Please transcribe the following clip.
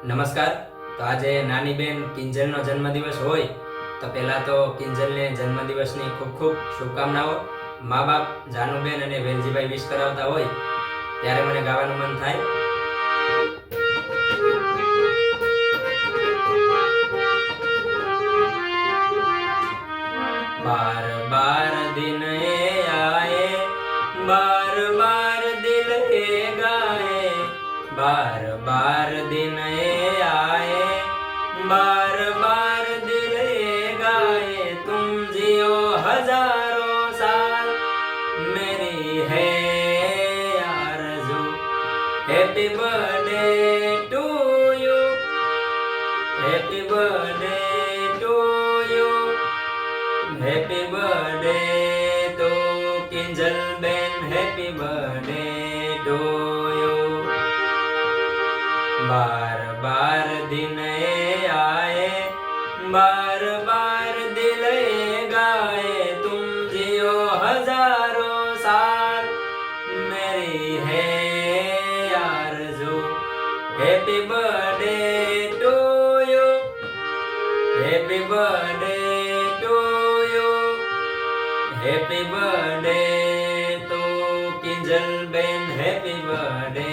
નમસ્કાર. તો આજે નાની બેન કિંજલનો જન્મદિવસ હોય તો પહેલા તો કિંજલને જન્મદિવસની ખૂબ ખૂબ શુભકામનાઓ. મા બાપ જાનુબેન અને વેલજીભાઈ વિશ કરાવતા હોય ત્યારે મને ગાવાનું મન થાય. बार बार दिन ये आए, बार बार दिल ये गाए, बार बार दिन ये आए, बार बार दिल ये गाए, तुम जियो हजारों साल मेरी है आरज़ू. Happy birthday to you, happy birthday to you, happy birthday to Kinjal ben, happy birthday to you. बार बार दिन ये आए, बार बार दिल ये गाए, तुम जियो हजारों साल मेरी है आरज़ू. Happy birthday to you, happy birthday to you, happy birthday to Kinjal ben, happy birthday